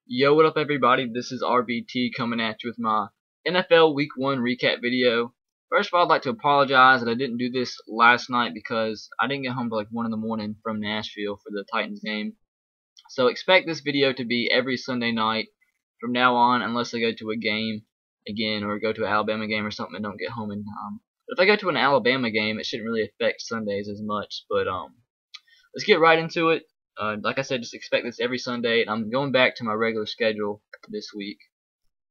Yo, what up everybody? This is RBT coming at you with my NFL Week 1 recap video. First of all, I'd like to apologize that I didn't do this last night because I didn't get home till like 1 in the morning from Nashville for the Titans game. So expect this video to be every Sunday night from now on, unless I go to a game again or go to an Alabama game or something and don't get home in time. But if I go to an Alabama game, it shouldn't really affect Sundays as much. But let's get right into it. Like I said, just expect this every Sunday, and I'm going back to my regular schedule this week.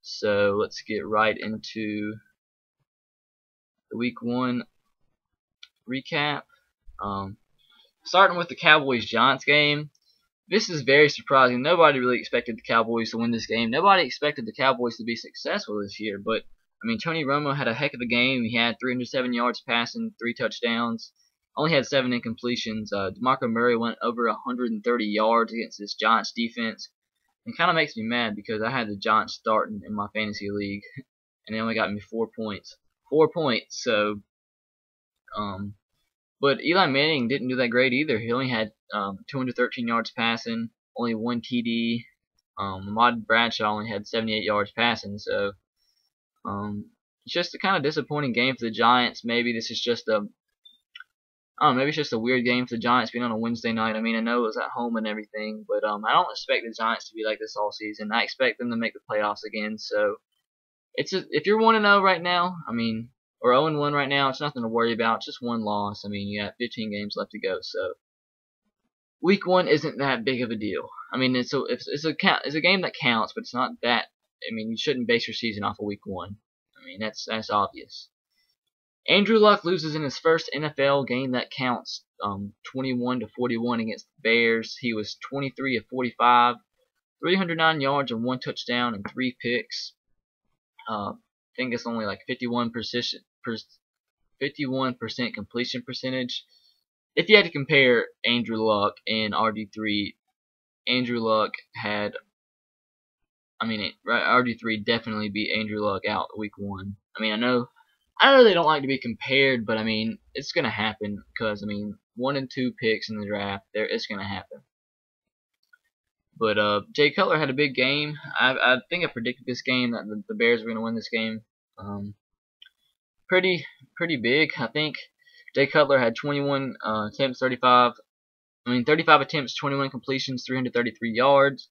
So let's get right into the Week 1 recap. Starting with the Cowboys-Giants game. This is very surprising. Nobody really expected the Cowboys to win this game. Nobody expected the Cowboys to be successful this year. But, I mean, Tony Romo had a heck of a game. He had 307 yards passing, 3 touchdowns. Only had 7 incompletions. DeMarco Murray went over 130 yards against this Giants defense. It kind of makes me mad because I had the Giants starting in my fantasy league, and they only got me 4 points. 4 points. So, but Eli Manning didn't do that great either. He only had 213 yards passing, only 1 TD. Ahmad Bradshaw only had 78 yards passing. So, it's just a kind of disappointing game for the Giants. Maybe this is just a maybe it's just a weird game for the Giants being on a Wednesday night. I mean, I know it was at home and everything, but I don't expect the Giants to be like this all season. I expect them to make the playoffs again. So, if you're 1-0 right now, I mean, or 0-1 right now, it's nothing to worry about. It's just one loss. I mean, you got 15 games left to go. So, Week 1 isn't that big of a deal. I mean, it's a game that counts, but it's not that. I mean, you shouldn't base your season off of Week 1. I mean, that's obvious. Andrew Luck loses in his first NFL game that counts, 21-41 against the Bears. He was 23 of 45, 309 yards and 1 touchdown and 3 picks. I think it's only like 51% completion percentage. If you had to compare Andrew Luck and RG3, Andrew Luck had, RG3 definitely beat Andrew Luck out Week 1. I mean, I know they don't like to be compared, but I mean, it's gonna happen because I mean, 1 and 2 picks in the draft, it's gonna happen. But Jay Cutler had a big game. I think I predicted this game that the Bears were gonna win this game. Pretty big. I think Jay Cutler had 21 attempts, 35 attempts, 21 completions, 333 yards.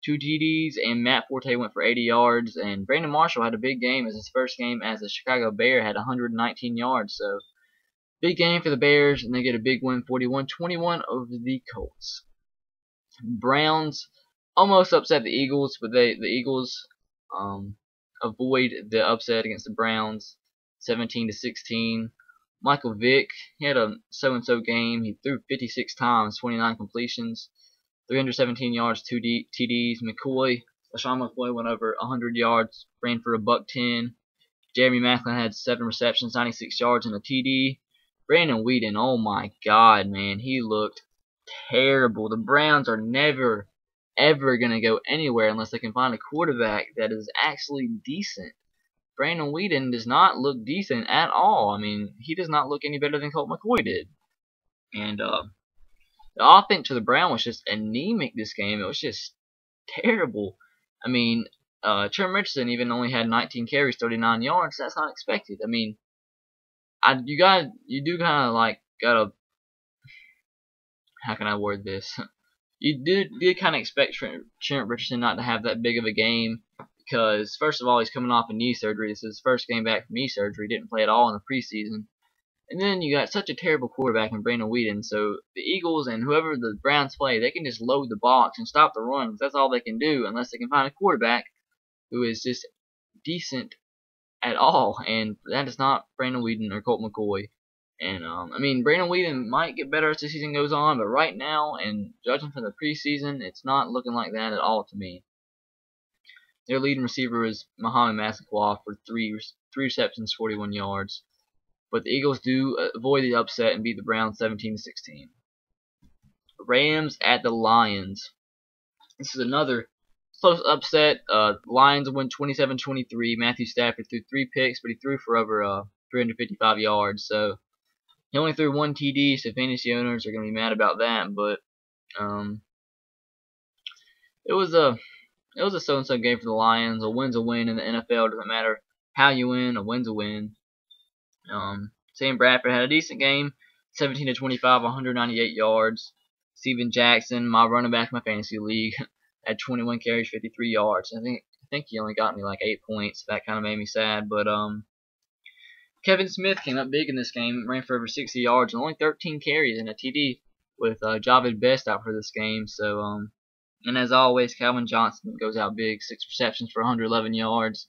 2 TDs, and Matt Forte went for 80 yards, and Brandon Marshall had a big game as his first game as a Chicago Bear, had 119 yards, so big game for the Bears, and they get a big win, 41-21 over the Colts. Browns almost upset the Eagles, but the Eagles avoid the upset against the Browns, 17-16. Michael Vick, he had a so-and-so game. He threw 56 times, 29 completions. 317 yards, 2 TDs. LaShawn McCoy went over 100 yards, ran for $110. Jeremy Maclin had 7 receptions, 96 yards, and a TD. Brandon Weeden, oh my God, man, he looked terrible. The Browns are never, ever going to go anywhere unless they can find a quarterback that is actually decent. Brandon Weeden does not look decent at all. I mean, he does not look any better than Colt McCoy did. And, the offense for the Browns was just anemic this game. It was just terrible. I mean, Trent Richardson even only had 19 carries, 39 yards. That's not expected. I mean, you do kind of like gotta. How can I word this? You did kind of expect Trent Richardson not to have that big of a game because first of all, he's coming off a knee surgery. This is his first game back from knee surgery. He didn't play at all in the preseason. And then you got such a terrible quarterback in Brandon Weeden. So the Eagles and whoever the Browns play, they can just load the box and stop the run. Because that's all they can do unless they can find a quarterback who is just decent at all. And that is not Brandon Weeden or Colt McCoy. And, I mean, Brandon Weeden might get better as the season goes on. But right now, and judging from the preseason, it's not looking like that at all to me. Their leading receiver is Mohamed Massaquoi for 3 receptions, 41 yards. But the Eagles do avoid the upset and beat the Browns 17-16. Rams at the Lions. This is another close upset. Lions win 27-23. Matthew Stafford threw 3 picks, but he threw for over 355 yards. So he only threw 1 TD, so fantasy owners are going to be mad about that. But it was it was a so-and-so game for the Lions. A win's a win in the NFL. Doesn't matter how you win. A win's a win. Sam Bradford had a decent game, 17 to 25, 198 yards. Steven Jackson, my running back in my fantasy league, had 21 carries, 53 yards. I think he only got me like 8 points. That kind of made me sad. But Kevin Smith came up big in this game, ran for over 60 yards and only 13 carries and a TD with Javid Best out for this game. So and as always, Calvin Johnson goes out big, 6 receptions for 111 yards.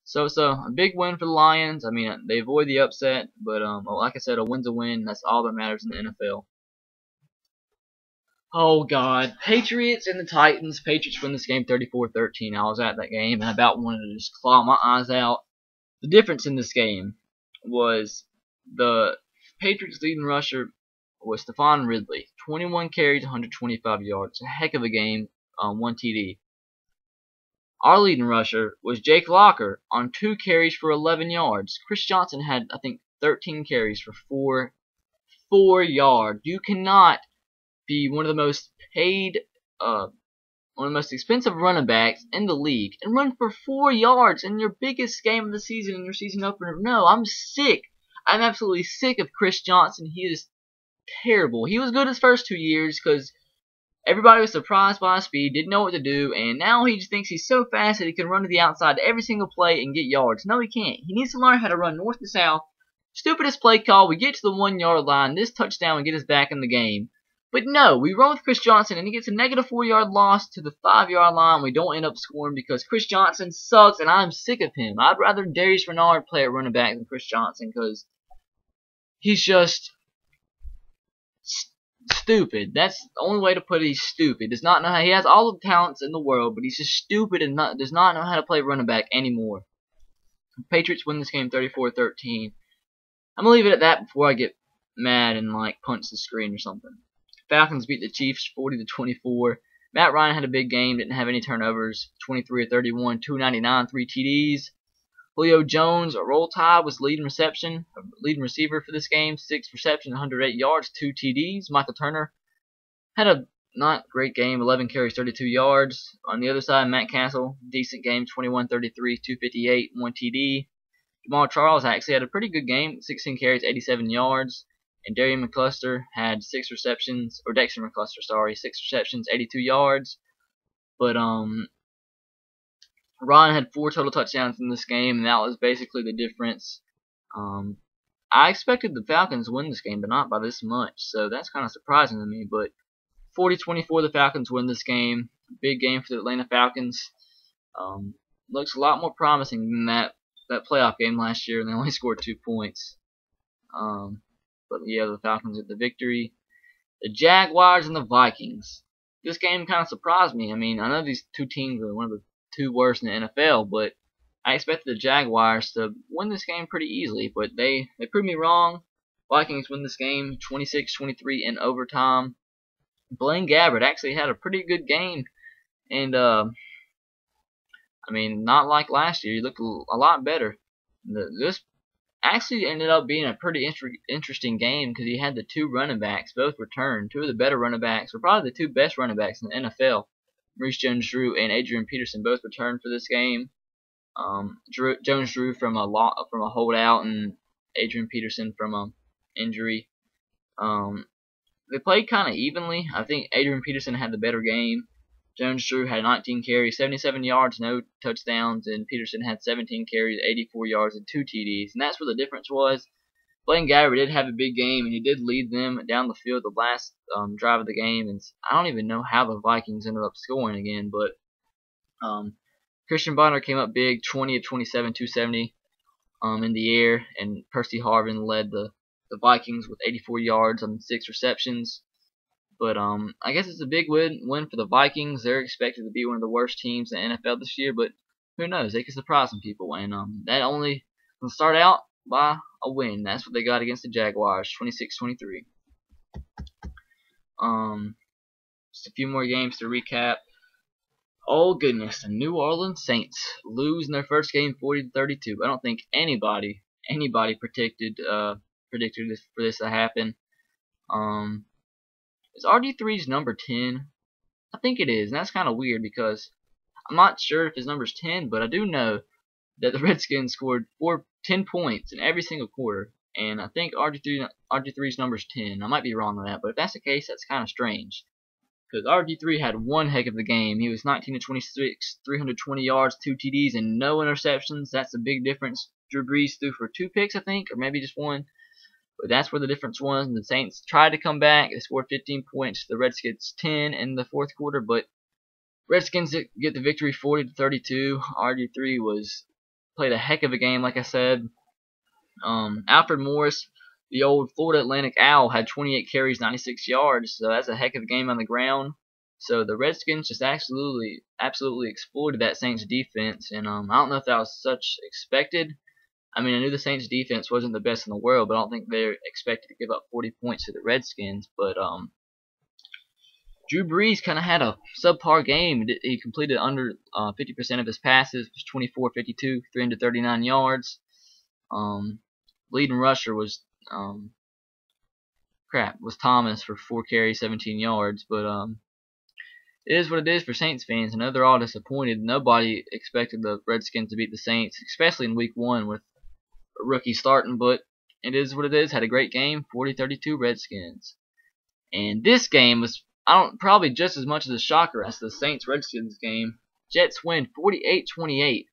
So it's a big win for the Lions. I mean, they avoid the upset, but like I said, a win's a win. That's all that matters in the NFL. Oh, God. Patriots and the Titans. Patriots win this game 34-13. I was at that game and about wanted to just claw my eyes out. The difference in this game was the Patriots' leading rusher was Stephon Ridley. 21 carries, 125 yards. A heck of a game, 1 TD. Our leading rusher was Jake Locker on 2 carries for 11 yards. Chris Johnson had, I think, 13 carries for 4 yards. You cannot be one of the most paid, one of the most expensive running backs in the league and run for 4 yards in your biggest game of the season in your season opener. No, I'm sick. I'm absolutely sick of Chris Johnson. He is terrible. He was good his first 2 years because everybody was surprised by his speed, didn't know what to do, and now he just thinks he's so fast that he can run to the outside every single play and get yards. No, he can't. He needs to learn how to run north to south. Stupidest play call. We get to the 1 yard line, this touchdown, and get us back in the game. But no, we run with Chris Johnson, and he gets a negative 4 yard loss to the 5 yard line. We don't end up scoring because Chris Johnson sucks, and I'm sick of him. I'd rather Darius Renard play at running back than Chris Johnson because he's just stupid. That's the only way to put it. He's stupid. Does not know how. He has all the talents in the world, but he's just stupid and does not know how to play running back anymore. Patriots win this game 34-13. I'm gonna leave it at that before I get mad and like punch the screen or something. Falcons beat the Chiefs 40-24. Matt Ryan had a big game. Didn't have any turnovers. 23 of 31, 299, 3 TDs. Julio Jones, a Roll Tide, was leading receiver for this game. 6 receptions, 108 yards, 2 TDs. Michael Turner had a not great game. 11 carries, 32 yards. On the other side, Matt Castle, decent game. 21-33, 258, 1 TD. Jamal Charles actually had a pretty good game. 16 carries, 87 yards. And Darian McCluster had 6 receptions, or Dexter McCluster, sorry, 6 receptions, 82 yards. But Ryan had 4 total touchdowns in this game, and that was basically the difference. I expected the Falcons to win this game, but not by this much, so that's kind of surprising to me. But 40-24, the Falcons win this game. Big game for the Atlanta Falcons. Looks a lot more promising than that playoff game last year, and they only scored 2 points. But yeah, the Falcons get the victory. The Jaguars and the Vikings. This game kind of surprised me. I mean, I know these two teams are one of the 2 worst in the NFL, but I expected the Jaguars to win this game pretty easily, but they proved me wrong. Vikings win this game 26-23 in overtime. Blaine Gabbert actually had a pretty good game, and I mean, not like last year. He looked a lot better. This actually ended up being a pretty interesting game because he had the 2 running backs both returned. 2 of the better running backs, or probably the 2 best running backs in the NFL. Maurice Jones-Drew and Adrian Peterson both returned for this game. Jones-Drew from a holdout, and Adrian Peterson from a injury. They played kind of evenly. I think Adrian Peterson had the better game. Jones-Drew had 19 carries, 77 yards, no touchdowns, and Peterson had 17 carries, 84 yards, and 2 TDs. And that's where the difference was. Blaine Gabbert did have a big game, and he did lead them down the field the last drive of the game. And I don't even know how the Vikings ended up scoring again, but Christian Bonner came up big, 20 of 27, 270 in the air, and Percy Harvin led the Vikings with 84 yards on 6 receptions. But I guess it's a big win for the Vikings. They're expected to be one of the worst teams in the NFL this year, but who knows? They could surprise some people, and that only will start out by a win. That's what they got against the Jaguars, 26-23. Just a few more games to recap. Oh goodness, the New Orleans Saints lose in their first game, 40-32. I don't think anybody predicted for this to happen. Is RG3's number 10? I think it is, and that's kind of weird because I'm not sure if his number's 10, but I do know that the Redskins scored 10 points in every single quarter. And I think RG3's number's 10. I might be wrong on that, but if that's the case, that's kind of strange. Because RG3 had one heck of a game. He was 19 to 26, 320 yards, 2 TDs, and no interceptions. That's a big difference. Drew Brees threw for 2 picks, I think, or maybe just 1. But that's where the difference was. And the Saints tried to come back. They scored 15 points. The Redskins 10 in the fourth quarter, but Redskins get the victory 40 to 32. RG3 played a heck of a game, like I said. Alfred Morris, the old Florida Atlantic Owl, had 28 carries, 96 yards, so that's a heck of a game on the ground. So the Redskins just absolutely exploited that Saints defense, and I don't know if that was such expected. I mean, I knew the Saints defense wasn't the best in the world, but I don't think they're expected to give up 40 points to the Redskins. But Drew Brees kind of had a subpar game. He completed under 50% of his passes, was 24-52, 339 yards. Leading rusher was Thomas for 4 carries, 17 yards. But it is what it is for Saints fans. I know they're all disappointed. Nobody expected the Redskins to beat the Saints, especially in Week 1 with a rookie starting. But it is what it is. Had a great game, 40-32 Redskins. And this game was probably just as much as a shocker as the Saints-Redskins game. Jets win 48-28.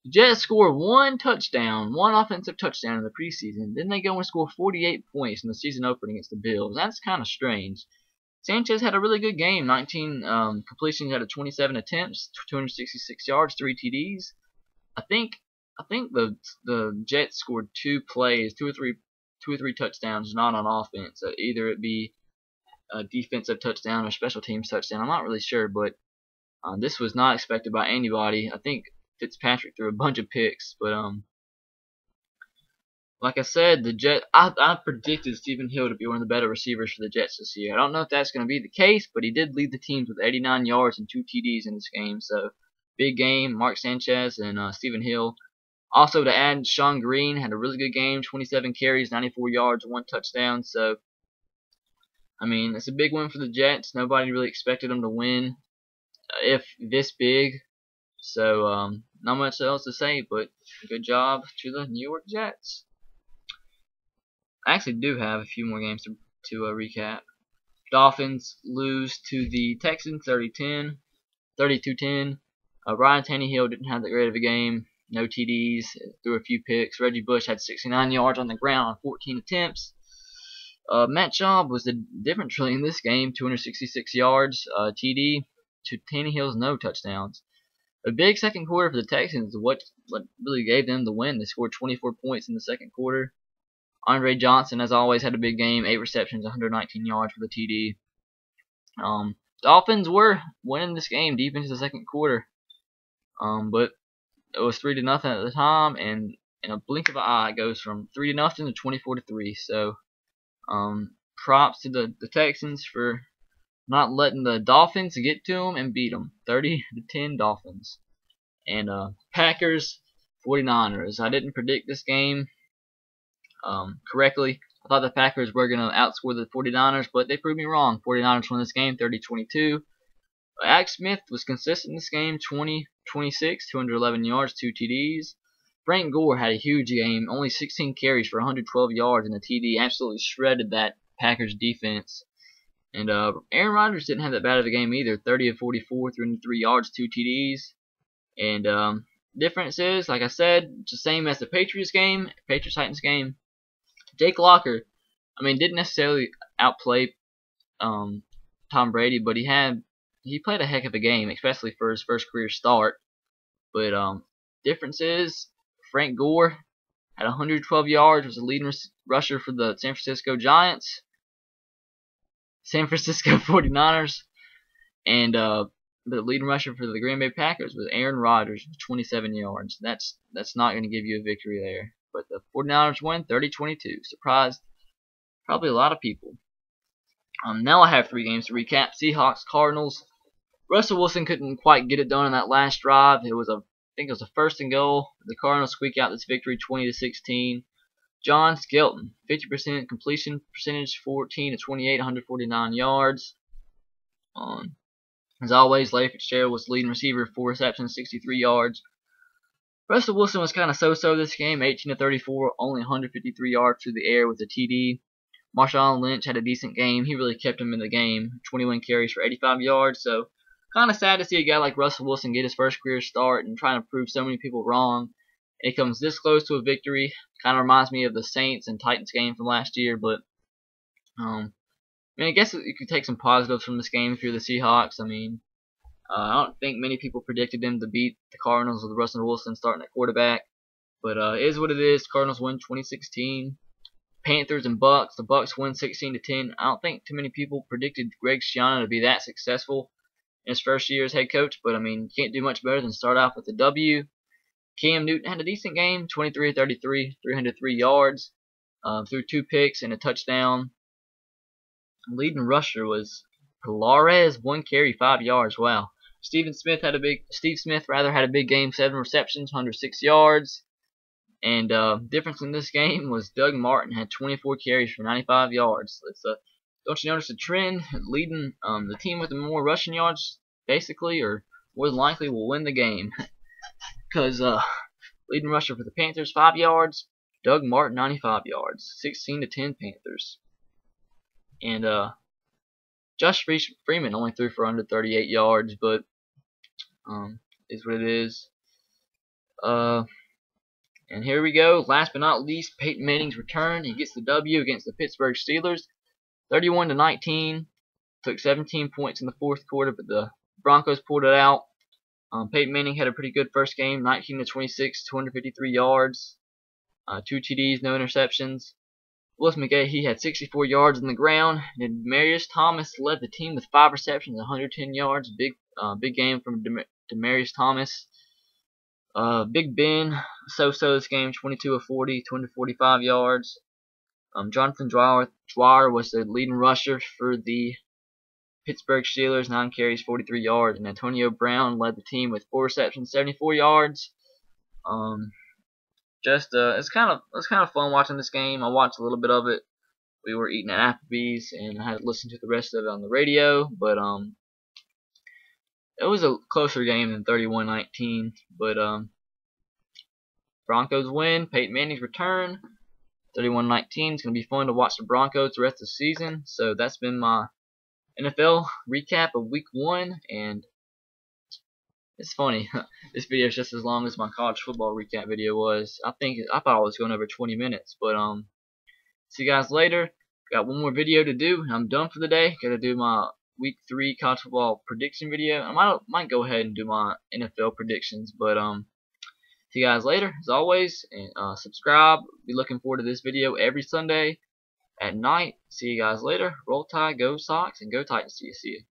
The Jets score one offensive touchdown in the preseason. Then they go and score 48 points in the season opener against the Bills. That's kind of strange. Sanchez had a really good game. 19 completions out of 27 attempts, 266 yards, 3 TDs. I think the Jets scored 2 or three touchdowns, not on offense. So either it be a defensive touchdown or special teams touchdown. I'm not really sure, but this was not expected by anybody. I think Fitzpatrick threw a bunch of picks, but like I said, the Jets. I predicted Stephen Hill to be one of the better receivers for the Jets this year. I don't know if that's going to be the case, but he did lead the teams with 89 yards and 2 TDs in this game. So big game. Mark Sanchez and Stephen Hill. Also to add, Sean Green had a really good game. 27 carries, 94 yards, 1 touchdown. So I mean, it's a big win for the Jets. Nobody really expected them to win, if this big. So, not much else to say, but good job to the New York Jets. I actually do have a few more games to recap. Dolphins lose to the Texans 32-10. Ryan Tannehill didn't have that great of a game. No TDs, threw a few picks. Reggie Bush had 69 yards on the ground on 14 attempts. Matt Schaub was the difference really in this game. 266 yards, TD to Tannehill's no touchdowns. A big second quarter for the Texans. What really gave them the win? They scored 24 points in the second quarter. Andre Johnson, as always, had a big game. 8 receptions, 119 yards for the TD. Dolphins were winning this game deep into the second quarter. But it was 3-0 at the time, and in a blink of an eye, it goes from 3-0 to 24-3. So, props to the Texans for not letting the Dolphins get to them and beat them. 30-10 Dolphins. And Packers 49ers. I didn't predict this game correctly. I thought the Packers were going to outscore the 49ers, but they proved me wrong. 49ers won this game 30-22. Alex Smith was consistent in this game. 20-26, 211 yards, 2 TDs. Frank Gore had a huge game. Only 16 carries for 112 yards and a TD. Absolutely shredded that Packers defense. And Aaron Rodgers didn't have that bad of a game either. 30-44, 303 yards, 2 TDs. And difference is, like I said, it's the same as the Patriots-Titans game. Jake Locker, didn't necessarily outplay Tom Brady, but he played a heck of a game, especially for his first career start. But difference is, Frank Gore had 112 yards, was the leading rusher for the San Francisco 49ers, and the leading rusher for the Green Bay Packers was Aaron Rodgers with 27 yards. That's not going to give you a victory there. But the 49ers win 30-22. Surprised probably a lot of people. Now I have 3 games to recap. Seahawks, Cardinals. Russell Wilson couldn't quite get it done on that last drive. I think it was a 1st and goal. The Cardinals squeak out this victory 20-16. John Skelton, 50% completion percentage, 14-28, 149 yards. As always, Larry Fitzgerald was the leading receiver, 4 receptions, 63 yards. Russell Wilson was kind of so-so this game, 18 to 34, only 153 yards through the air with a TD. Marshawn Lynch had a decent game. He really kept him in the game, 21 carries for 85 yards. So kind of sad to see a guy like Russell Wilson get his first career start and trying to prove so many people wrong. And he comes this close to a victory. Kind of reminds me of the Saints and Titans game from last year, but I guess you could take some positives from this game if you're the Seahawks. I don't think many people predicted them to beat the Cardinals with Russell Wilson starting at quarterback. But it is what it is. Cardinals win 2016. Panthers and Bucks. The Bucks win 16-10. I don't think too many people predicted Greg Schiano to be that successful in his first year as head coach. But, you can't do much better than start off with a W. Cam Newton had a decent game. 23-33, 303 yards. Threw 2 picks and a touchdown. Leading rusher was Pilares, 1 carry, 5 yards. Wow. Steve Smith had a big game, 7 receptions, 106 yards. And difference in this game was Doug Martin had 24 carries for 95 yards. Don't you notice a trend? Leading the team with the more rushing yards, basically, or more than likely, will win the game. Because leading rusher for the Panthers, 5 yards. Doug Martin, 95 yards. 16-10 Panthers. And Josh Freeman only threw for under 38 yards, but is what it is. And here we go. Last but not least, Peyton Manning's return. He gets the W against the Pittsburgh Steelers, 31-19. Took 17 points in the fourth quarter, but the Broncos pulled it out. Peyton Manning had a pretty good first game, 19-26, 253 yards, 2 TDs, no interceptions. Willis McGahee, he had 64 yards on the ground. And Demaryius Thomas led the team with 5 receptions, 110 yards. Big game from Demaryius Thomas. Big Ben, so-so this game, 22 of 40, 245 yards. Jonathan Dwyer was the leading rusher for the Pittsburgh Steelers, 9 carries, 43 yards. And Antonio Brown led the team with 4 receptions, 74 yards. It's kind of fun watching this game. I watched a little bit of it. We were eating at Applebee's, and I had to listen to the rest of it on the radio. But it was a closer game than 31-19. But Broncos win. Peyton Manning's return, 31-19. It's gonna be fun to watch the Broncos the rest of the season. So that's been my NFL recap of Week 1, and it's funny. This video is just as long as my college football recap video was. I thought I was going over 20 minutes, but see you guys later. Got one more video to do, and I'm done for the day. Got to do my Week 3 college football prediction video. I might go ahead and do my NFL predictions, but see you guys later as always, and subscribe. Be looking forward to this video every Sunday at night. See you guys later. Roll Tide, go Sox, and go Titans. See you.